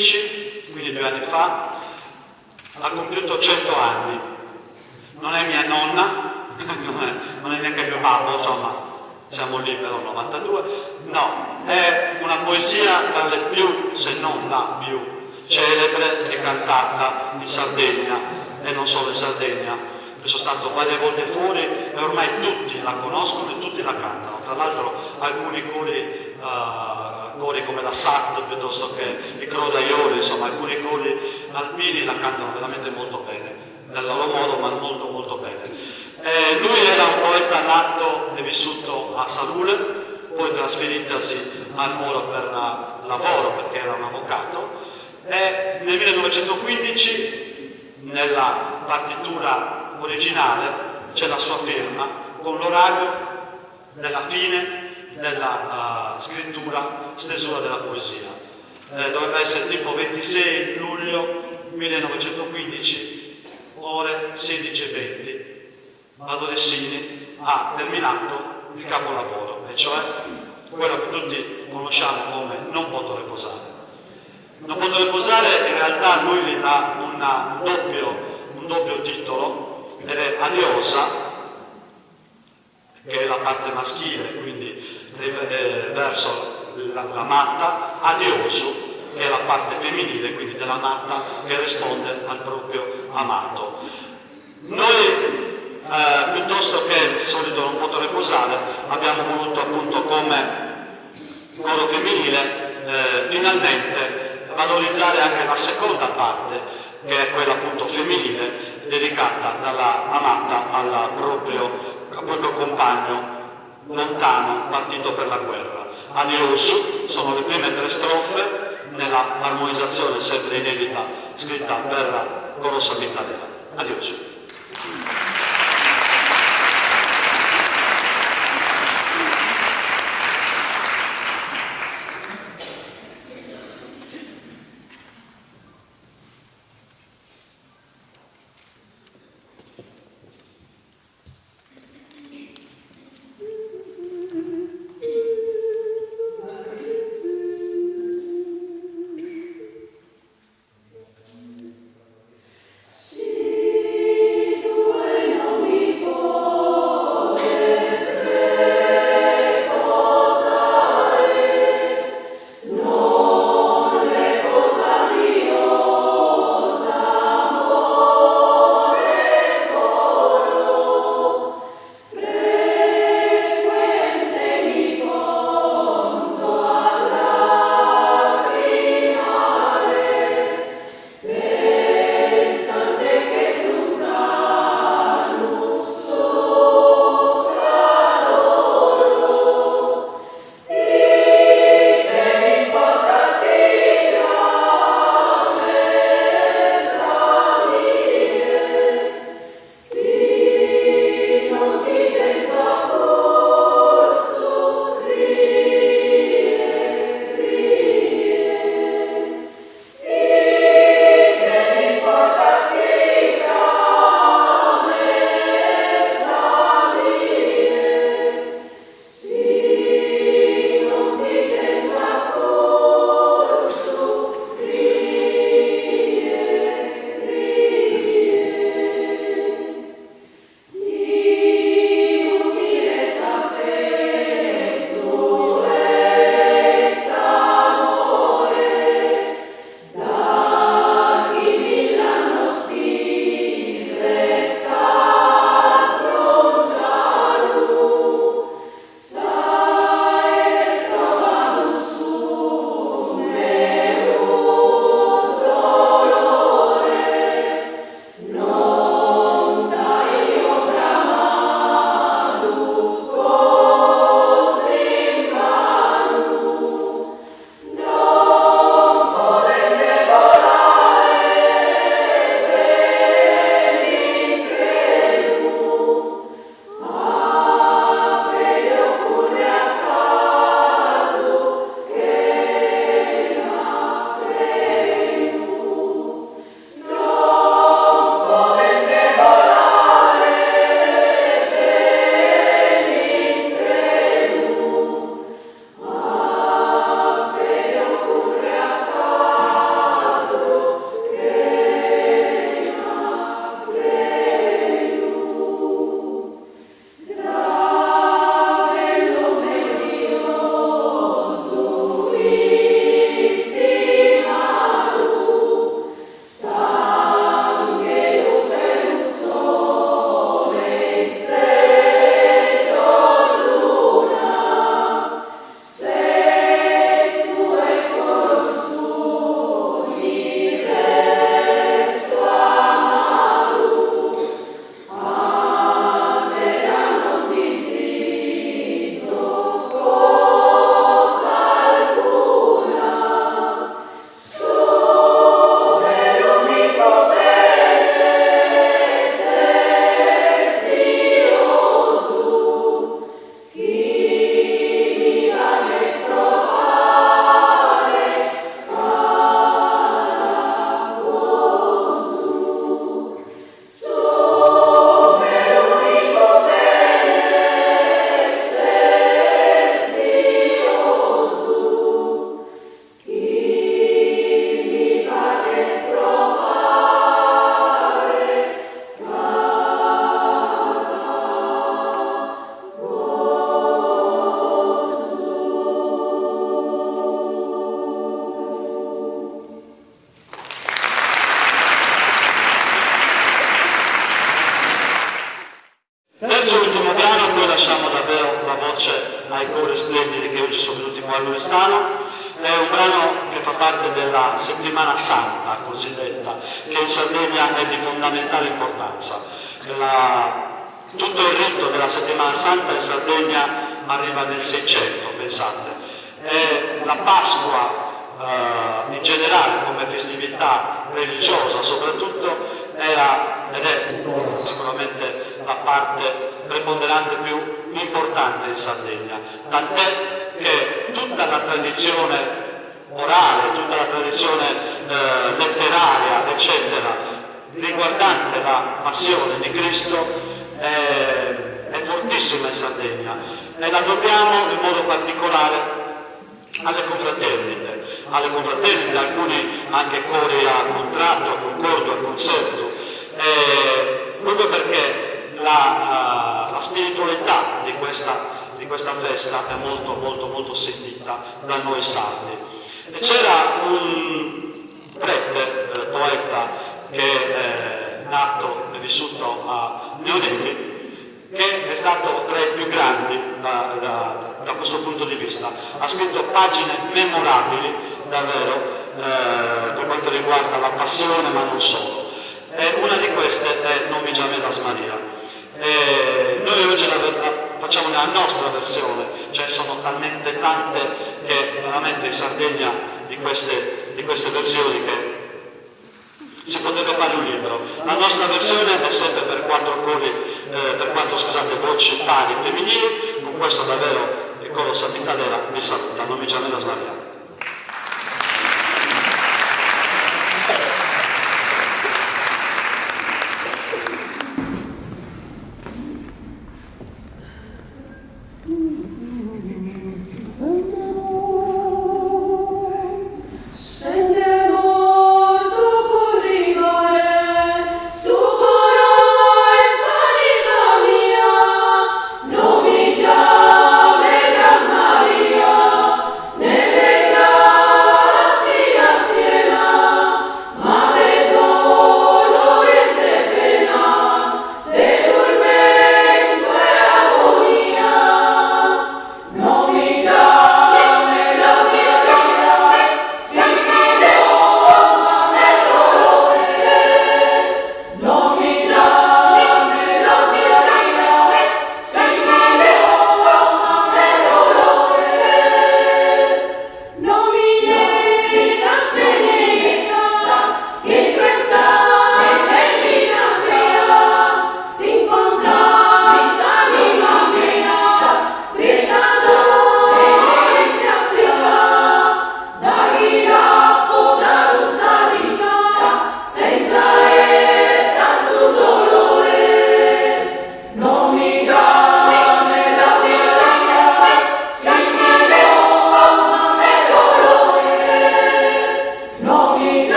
1915, quindi 2 anni fa, ha compiuto 100 anni. Non è mia nonna, non è neanche mio babbo, insomma, siamo lì per il 92. No, è una poesia tra le più, se non la più celebre e cantata in Sardegna, e non solo in Sardegna. Io sono stato varie volte fuori e ormai tutti la conoscono e tutti la cantano. Tra l'altro alcuni cori come la SAT piuttosto che i Crodaioli, insomma alcuni cori alpini la cantano veramente molto bene, nel loro modo, ma molto molto bene. Lui era un poeta nato e vissuto a Salule, poi trasferitasi a Nuoro per lavoro perché era un avvocato, e nel 1915 nella partitura originale c'è la sua firma con l'orario della fine della scrittura, stesura della poesia. Dovrebbe essere tipo 26 luglio 1915, ore 16:20. Madoressini ha terminato il capolavoro, e cioè quello che tutti conosciamo come Non potrò riposare. Non potrò riposare in realtà lui gli dà un doppio titolo, ed è Adiosa, che è la parte maschile, quindi verso la matta, Adiosu, che è la parte femminile, quindi della matta che risponde al proprio amato. Noi piuttosto che il solito Non potrò riposare abbiamo voluto appunto come coro femminile finalmente valorizzare anche la seconda parte, che è quella appunto femminile, dedicata dalla amata al proprio compagno lontano, partito per la guerra. Adiosu sono le prime 3 strofe nella armonizzazione sempre inedita scritta per coro Sabittadera. Adiosu. Si due Oristano. È un brano che fa parte della settimana santa cosiddetta, che in Sardegna è di fondamentale importanza. Tutto il rito della settimana santa in Sardegna arriva nel 600, pensate. E la Pasqua in generale come festività religiosa soprattutto era ed è sicuramente la parte preponderante più importante in Sardegna, tant'è che tutta la tradizione orale, tutta la tradizione letteraria, eccetera, riguardante la passione di Cristo è fortissima in Sardegna e la dobbiamo in modo particolare alle confraternite, alcuni anche cori a contratto, a concordo, a concerto, proprio perché la spiritualità di questa festa è molto molto molto sentita da noi sardi. E c'era un prete, poeta, che è nato e vissuto a Neonelli, che è stato tra i più grandi da questo punto di vista. Ha scritto pagine memorabili, davvero, per quanto riguarda la passione, ma non solo. E una di queste è Non mi giameras Maria. Noi oggi la facciamo nella nostra versione, cioè sono talmente tante che veramente in Sardegna di queste versioni che si potrebbe fare un libro. La nostra versione è sempre per quattro voci pari femminili. Con questo davvero il coro San Michele vi saluta. Non mi giameras Maria.